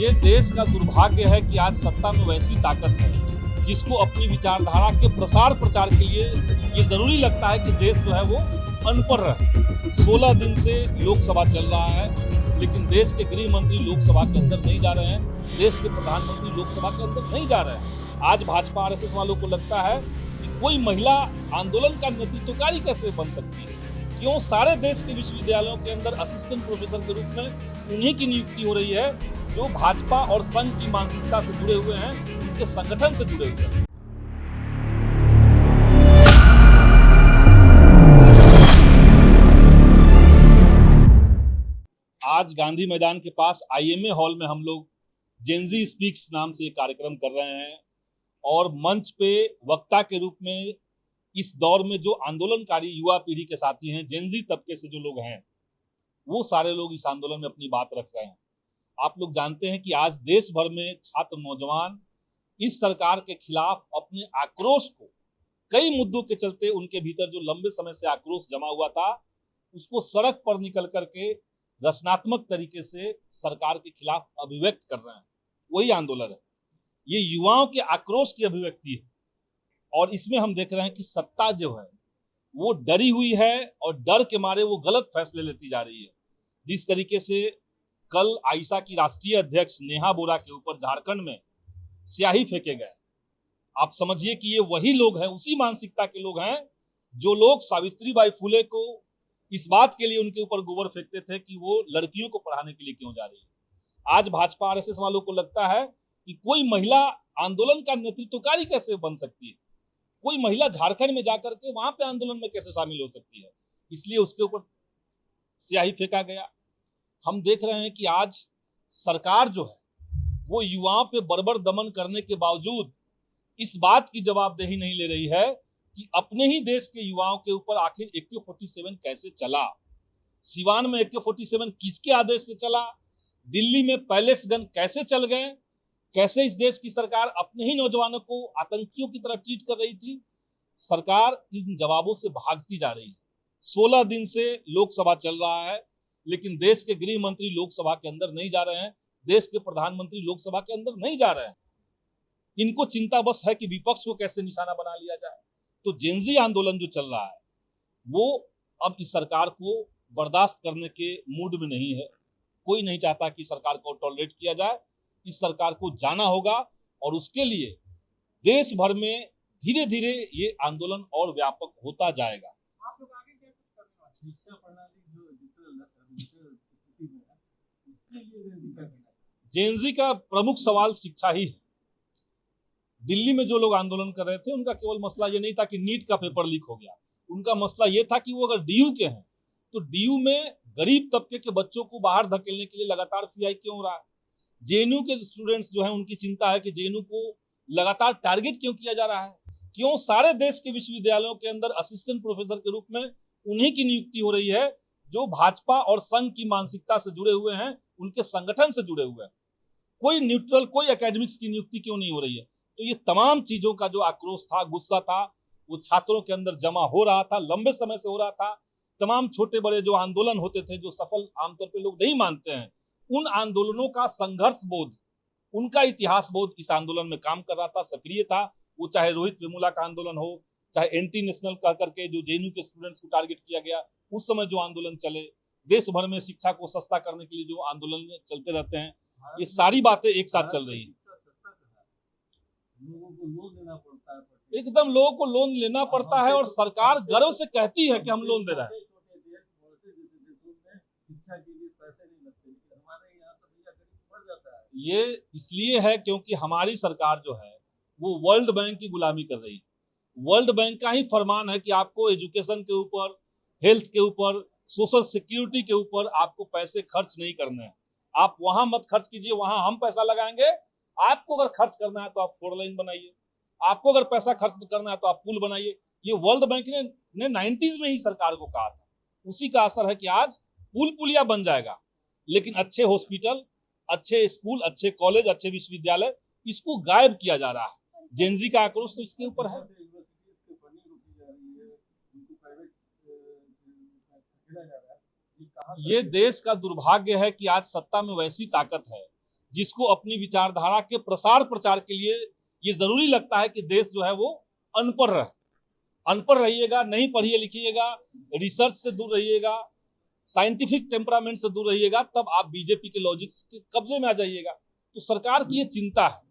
ये देश का दुर्भाग्य है कि आज सत्ता में वैसी ताकत है जिसको अपनी विचारधारा के प्रसार प्रचार के लिए ये जरूरी लगता है कि देश जो है वो अनपढ़ रहे। 16 दिन से लोकसभा चल रहा है, लेकिन देश के गृह मंत्री लोकसभा के अंदर नहीं जा रहे हैं, देश के प्रधानमंत्री लोकसभा के अंदर नहीं जा रहे हैं। आज भाजपा आरएसएस वालों को लगता है कि कोई महिला आंदोलन का नेतृत्वकारी कैसे बन सकती है। क्यों सारे देश के विश्वविद्यालयों के अंदर असिस्टेंट प्रोफेसर के रूप में उन्हीं की नियुक्ति हो रही है जो भाजपा और संघ की मानसिकता से जुड़े हुए हैं, उनके संगठन से जुड़े हुए हैं। आज गांधी मैदान के पास आईएमए हॉल में हम लोग जेनजी स्पीक्स नाम से एक कार्यक्रम कर रहे हैं और मंच पे वक्ता के रूप में इस दौर में जो आंदोलनकारी युवा पीढ़ी के साथी हैं, जेनजी तबके से जो लोग हैं, वो सारे लोग इस आंदोलन में अपनी बात रख रहे हैं। आप लोग जानते हैं कि आज देश भर में छात्र नौजवान इस सरकार के खिलाफ अपने आक्रोश को, कई मुद्दों के चलते उनके भीतर जो लंबे समय से आक्रोश जमा हुआ था, उसको सड़क पर निकल करके रचनात्मक तरीके से सरकार के खिलाफ अभिव्यक्त कर रहे हैं। वही आंदोलन है, ये युवाओं के आक्रोश की अभिव्यक्ति है। और इसमें हम देख रहे हैं कि सत्ता जो है वो डरी हुई है और डर के मारे वो गलत फैसले लेती जा रही है। जिस तरीके से कल आइशा की राष्ट्रीय अध्यक्ष नेहा बोरा के ऊपर झारखंड में स्याही फेंके गए, आप समझिए कि ये वही लोग हैं, उसी मानसिकता के लोग हैं जो लोग सावित्रीबाई फुले को इस बात के लिए उनके ऊपर गोबर फेंकते थे कि वो लड़कियों को पढ़ाने के लिए क्यों जा रही है। आज भाजपा आरएसएस वालों को लगता है कि कोई महिला आंदोलन का नेतृत्वकारी कैसे बन सकती है, कोई महिला झारखंड में जाकर के वहां पे आंदोलन में कैसे शामिल हो सकती है, इसलिए उसके ऊपर स्याही फेंका गया। हम देख रहे हैं कि आज सरकार जो है वो युवाओं पे बर्बर दमन करने के बावजूद इस बात की जवाबदेही नहीं ले रही है कि अपने ही देश के युवाओं के ऊपर आखिर AK-47 कैसे चला, सिवान में AK-47 किसके आदेश से चला, दिल्ली में पैलेट्स गन कैसे चल गए, कैसे इस देश की सरकार अपने ही नौजवानों को आतंकियों की तरह ट्रीट कर रही थी। सरकार इन जवाबों से भागती जा रही है। 16 दिन से लोकसभा चल रहा है, लेकिन देश के गृह मंत्री लोकसभा के अंदर नहीं जा रहे हैं, देश के प्रधानमंत्री लोकसभा के अंदर नहीं जा रहे हैं। इनको चिंता बस है कि विपक्ष को कैसे निशाना बना लिया जाए। तो जेनजी आंदोलन जो चल रहा है वो अब इस सरकार को बर्दाश्त करने के मूड में नहीं है। कोई नहीं चाहता कि सरकार को टॉलरेट किया जाए। इस सरकार को जाना होगा और उसके लिए देश भर में धीरे धीरे ये आंदोलन और व्यापक होता जाएगा। आप लोग आगे क्या कुछ करने वाले? शिक्षा प्रणाली जो जेनजी का प्रमुख सवाल शिक्षा ही है। दिल्ली में जो लोग आंदोलन कर रहे थे उनका केवल मसला ये नहीं था कि नीट का पेपर लीक हो गया, उनका मसला ये था कि वो अगर डीयू के हैं तो डीयू में गरीब तबके के बच्चों को बाहर धकेलने के लिए लगातार पीआई क्यों हो रहा है। जेएनयू के स्टूडेंट्स जो हैं उनकी चिंता है कि जेएनयू को लगातार टारगेट क्यों किया जा रहा है। क्यों सारे देश के विश्वविद्यालयों के अंदर असिस्टेंट प्रोफेसर के रूप में उन्हीं की नियुक्ति हो रही है जो भाजपा और संघ की मानसिकता से जुड़े हुए हैं, उनके संगठन से जुड़े हुए हैं। कोई न्यूट्रल, कोई एकेडमिक्स की नियुक्ति क्यों नहीं हो रही है। तो ये तमाम चीजों का जो आक्रोश था, गुस्सा था, वो छात्रों के अंदर जमा हो रहा था, लंबे समय से हो रहा था। तमाम छोटे बड़े जो आंदोलन होते थे, जो सफल आमतौर पर लोग नहीं मानते हैं, उन आंदोलनों का संघर्ष बोध, उनका इतिहास बोध इस आंदोलन में काम कर रहा था, सक्रिय था। वो चाहे रोहित वेमुला का आंदोलन हो, चाहे एंटी नेशनल कह करके जो जेएनयू के स्टूडेंट्स को टारगेट किया गया, उस समय जो आंदोलन चले, देश भर में शिक्षा को सस्ता करने के लिए जो आंदोलन चलते रहते हैं, ये सारी बातें एक साथ चल रही है। लोगों को लोन लेना पड़ता है, एकदम लोगों को लोन लेना पड़ता है और सरकार गर्व से कहती है कि हम लोन दे रहे हैं। शिक्षा के लिए पैसे नहीं लगते, हमारे यहाँ तो भैया गरीब मर जाता है। ये इसलिए है क्योंकि हमारी सरकार जो है वो वर्ल्ड बैंक की गुलामी कर रही है। वर्ल्ड बैंक का ही फरमान है कि आपको एजुकेशन के ऊपर, हेल्थ के ऊपर, सोशल सिक्योरिटी के ऊपर आपको पैसे खर्च नहीं करने हैं। आप वहां मत खर्च कीजिए, वहां हम पैसा लगाएंगे। आपको अगर खर्च करना है तो आप 4 लाइन बनाइए, आपको अगर पैसा खर्च करना है तो आप पुल बनाइए। ये वर्ल्ड बैंक ने 90s में ही सरकार को कहा था। उसी का असर है कि आज पुल पुलिया बन जाएगा, लेकिन अच्छे हॉस्पिटल, अच्छे स्कूल, अच्छे कॉलेज, अच्छे विश्वविद्यालय, इसको गायब किया जा रहा है। जेनजी का आक्रोश तो इसके ऊपर है। ये देश का दुर्भाग्य है कि आज सत्ता में वैसी ताकत है जिसको अपनी विचारधारा के प्रसार प्रचार के लिए ये जरूरी लगता है कि देश जो है वो अनपढ़ रहे। अनपढ़ रहिएगा, नहीं पढ़िए लिखिएगा, रिसर्च से दूर रहिएगा, साइंटिफिक टेम्परामेंट से दूर रहिएगा, तब आप बीजेपी के लॉजिक्स के कब्जे में आ जाइएगा। तो सरकार की ये चिंता है,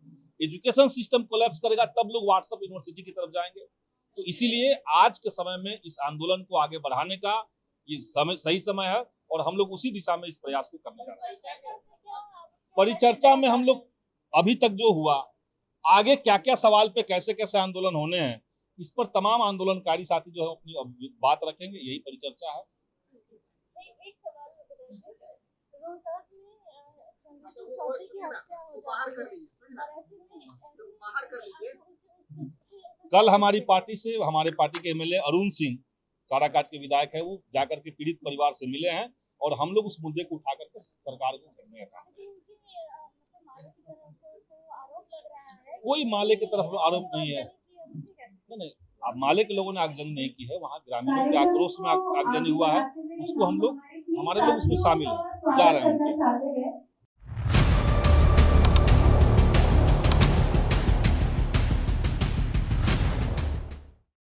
एजुकेशन सिस्टम कोलैप्स करेगा तब लोग व्हाट्सएप यूनिवर्सिटी की तरफ जाएंगे। तो इसीलिए आज के समय में इस आंदोलन को आगे बढ़ाने का ये समय सही समय है और हम लोग उसी दिशा में इस प्रयास को करने जा रहे हैं। परिचर्चा में हम लोग अभी तक जो हुआ, आगे क्या क्या सवाल पे कैसे कैसे आंदोलन होने हैं, इस पर तमाम आंदोलनकारी साथी जो है अपनी बात रखेंगे, यही परिचर्चा है। एक सवाल रोहतास में चौधरी की हत्या हो जाती है। कल हमारी पार्टी के एमएलए अरुण सिंह, काराकाट के विधायक है, वो जाकर के पीड़ित परिवार से मिले हैं और हम लोग उस मुद्दे को उठा करके सरकार को करने का। कोई माले की तरफ आरोप नहीं है। नहीं, अब माले के लोगों ने आगजनी नहीं की है, वहाँ ग्रामीणों के आक्रोश में आगजनी हुआ है, उसको हम लोग, हमारे लोग उसमें शामिल हैं, जा रहे हैं उनके।